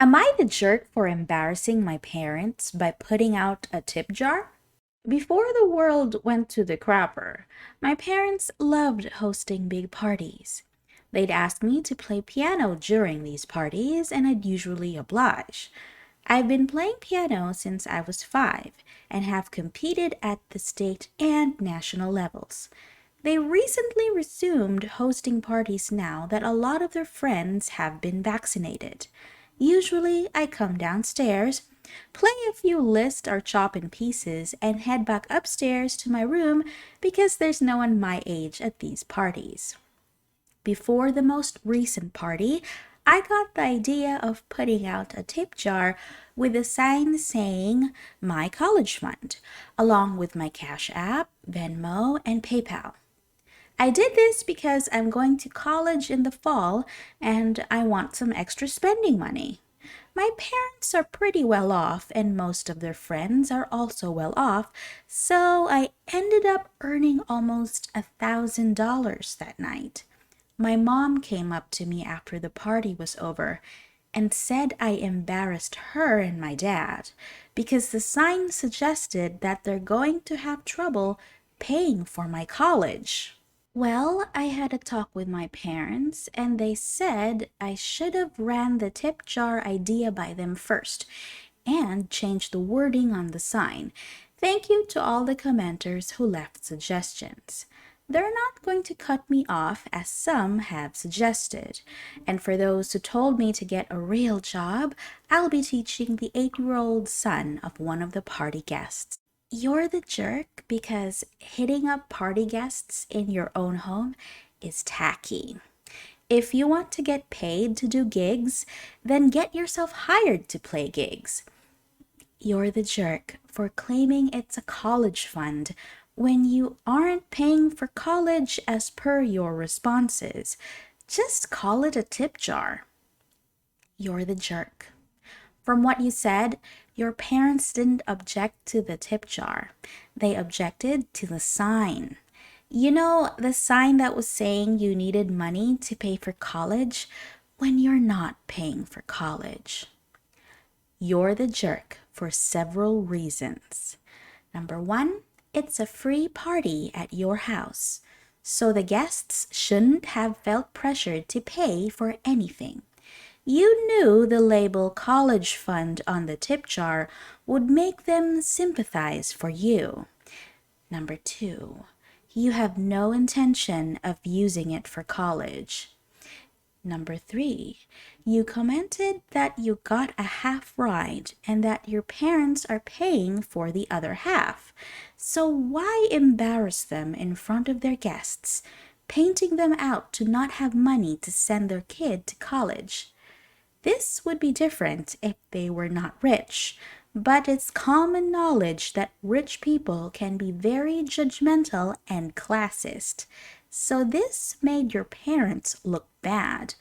Am I the jerk for embarrassing my parents by putting out a tip jar? Before the world went to the crapper, my parents loved hosting big parties. They'd ask me to play piano during these parties, and I'd usually oblige. I've been playing piano since I was 5 and have competed at the state and national levels. They recently resumed hosting parties now that a lot of their friends have been vaccinated. Usually, I come downstairs, play a few lists or chop in pieces, and head back upstairs to my room because there's no one my age at these parties. Before the most recent party, I got the idea of putting out a tip jar with a sign saying My College Fund, along with my Cash App, Venmo, and PayPal. I did this because I'm going to college in the fall and I want some extra spending money. My parents are pretty well off and most of their friends are also well off, so I ended up earning almost $1,000 that night. My mom came up to me after the party was over and said I embarrassed her and my dad because the sign suggested that they're going to have trouble paying for my college. Well, I had a talk with my parents, and they said I should have ran the tip jar idea by them first and changed the wording on the sign. Thank you to all the commenters who left suggestions. They're not going to cut me off as some have suggested. And for those who told me to get a real job, I'll be teaching the 8-year-old son of one of the party guests. You're the jerk because hitting up party guests in your own home is tacky. If you want to get paid to do gigs, then get yourself hired to play gigs. You're the jerk for claiming it's a college fund when you aren't paying for college as per your responses. Just call it a tip jar. You're the jerk. From what you said, your parents didn't object to the tip jar. They objected to the sign. You know, the sign that was saying you needed money to pay for college when you're not paying for college. You're the jerk for several reasons. Number 1, it's a free party at your house, so the guests shouldn't have felt pressured to pay for anything. You knew the label college fund on the tip jar would make them sympathize for you. Number 2, you have no intention of using it for college. Number 3, you commented that you got a half ride and that your parents are paying for the other half. So why embarrass them in front of their guests, painting them out to not have money to send their kid to college? This would be different if they were not rich, but it's common knowledge that rich people can be very judgmental and classist. So this made your parents look bad.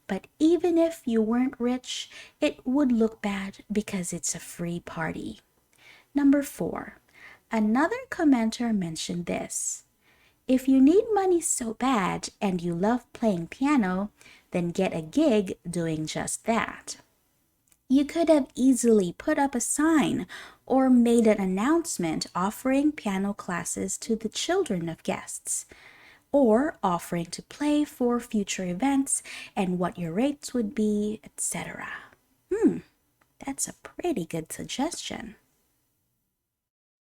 But even if you weren't rich, it would look bad because it's a free party. Number 4, another commenter mentioned this. If you need money so bad and you love playing piano, then get a gig doing just that. You could have easily put up a sign or made an announcement offering piano classes to the children of guests, or offering to play for future events and what your rates would be, etc. That's a pretty good suggestion.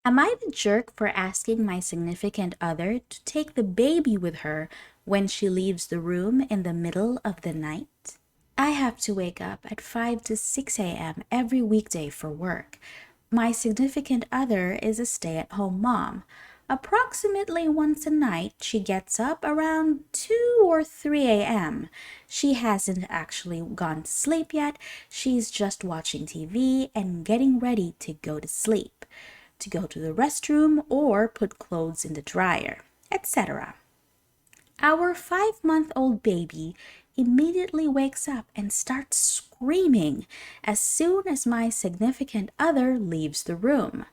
Am I the jerk for asking my significant other to take the baby with her when she leaves the room in the middle of the night? I have to wake up at 5 to 6 a.m. every weekday for work. My significant other is a stay-at-home mom. Approximately once a night, she gets up around 2 or 3 a.m. She hasn't actually gone to sleep yet. She's just watching TV and getting ready to go to sleep, to go to the restroom or put clothes in the dryer, etc. Our 5-month-old baby immediately wakes up and starts screaming as soon as my significant other leaves the room.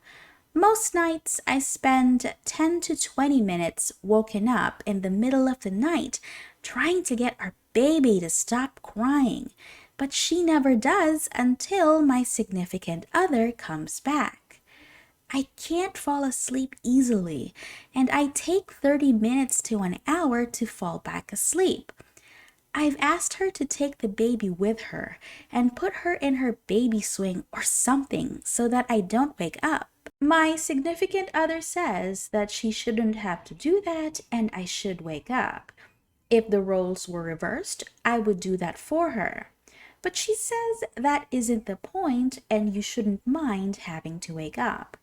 Most nights I spend 10 to 20 minutes woken up in the middle of the night trying to get our baby to stop crying. but she never does until my significant other comes back. I can't fall asleep easily, and I take 30 minutes to an hour to fall back asleep. I've asked her to take the baby with her and put her in her baby swing or something so that I don't wake up. My significant other says that she shouldn't have to do that and I should wake up. If the roles were reversed, I would do that for her. But she says that isn't the point and you shouldn't mind having to wake up.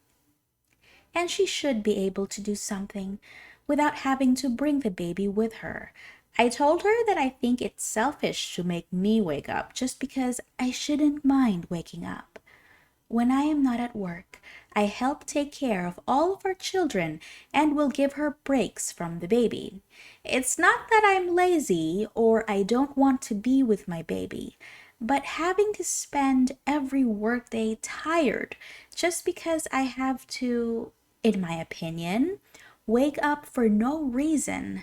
And she should be able to do something without having to bring the baby with her. I told her that I think it's selfish to make me wake up just because I shouldn't mind waking up. When I am not at work, I help take care of all of our children and will give her breaks from the baby. It's not that I'm lazy or I don't want to be with my baby, but having to spend every workday tired just because I have to, in my opinion, wake up for no reason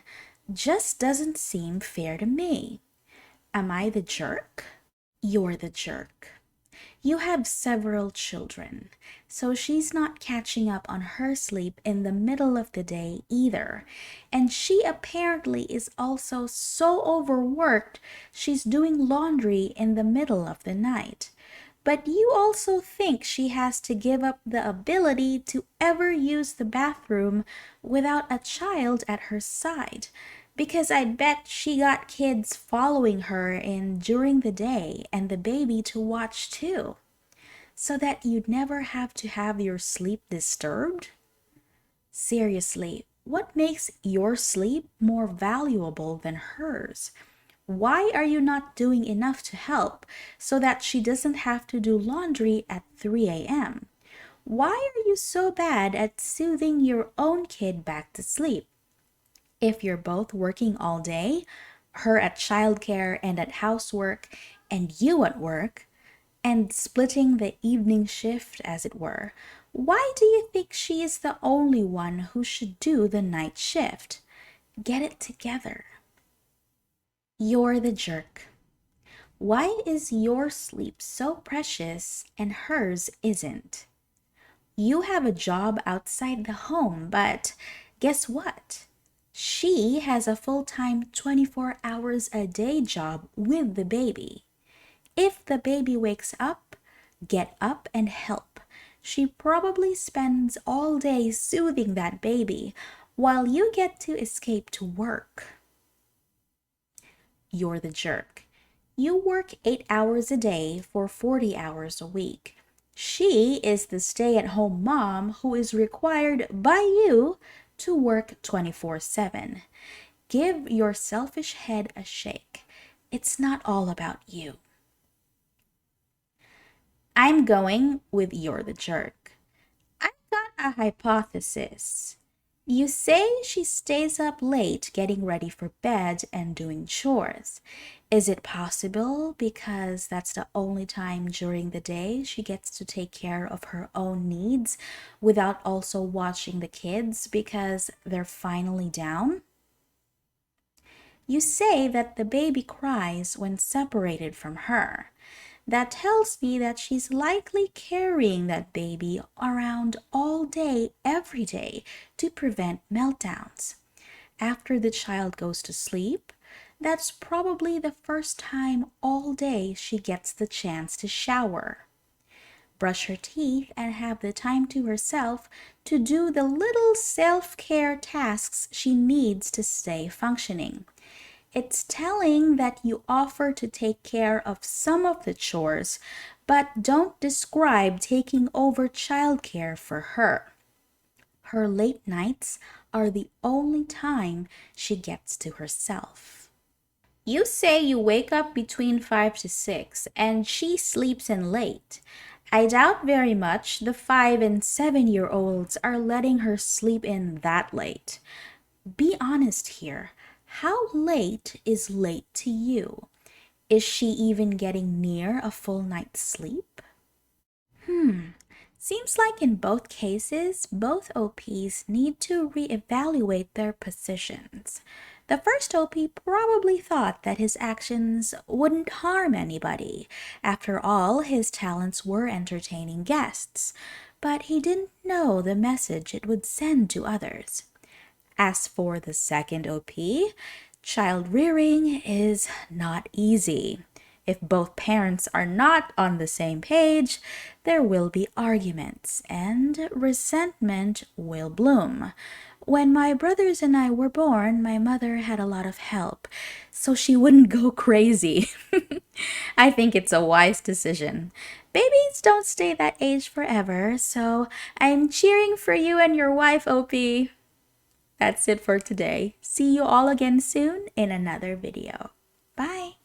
just doesn't seem fair to me. Am I the jerk? You're the jerk. You have several children, so she's not catching up on her sleep in the middle of the day either. And she apparently is also so overworked, she's doing laundry in the middle of the night. But you also think she has to give up the ability to ever use the bathroom without a child at her side. Because I bet she got kids following her in during the day and the baby to watch too, so that you'd never have to have your sleep disturbed? Seriously, what makes your sleep more valuable than hers? Why are you not doing enough to help so that she doesn't have to do laundry at 3 a.m.? Why are you so bad at soothing your own kid back to sleep? If you're both working all day, her at childcare and at housework, and you at work, and splitting the evening shift, as it were, why do you think she is the only one who should do the night shift? Get it together. You're the jerk. Why is your sleep so precious and hers isn't? You have a job outside the home, but guess what? She has a full-time 24 hours a day job with the baby. If the baby wakes up, get up and help. She probably spends all day soothing that baby while you get to escape to work. You're the jerk. You work 8 hours a day for 40 hours a week. She is the stay-at-home mom who is required by you to work 24/7. Give your selfish head a shake. It's not all about you. I'm going with you're the jerk. I've got a hypothesis. You say she stays up late getting ready for bed and doing chores. Is it possible because that's the only time during the day she gets to take care of her own needs without also watching the kids because they're finally down? You say that the baby cries when separated from her. That tells me that she's likely carrying that baby around all day, every day, to prevent meltdowns. After the child goes to sleep, that's probably the first time all day she gets the chance to shower, brush her teeth, and have the time to herself to do the little self-care tasks she needs to stay functioning. It's telling that you offer to take care of some of the chores, but don't describe taking over childcare for her. Her late nights are the only time she gets to herself. You say you wake up between 5 to 6 and she sleeps in late. I doubt very much the 5 and 7-year-olds are letting her sleep in that late. Be honest here. How late is late to you? Is she even getting near a full night's sleep? Seems like in both cases, both OPs need to reevaluate their positions. The first OP probably thought that his actions wouldn't harm anybody. After all, his talents were entertaining guests. But he didn't know the message it would send to others. As for the second OP, child rearing is not easy. If both parents are not on the same page, there will be arguments and resentment will bloom. When my brothers and I were born, my mother had a lot of help, so she wouldn't go crazy. I think it's a wise decision. Babies don't stay that age forever, so I'm cheering for you and your wife, OP. That's it for today. See you all again soon in another video. Bye!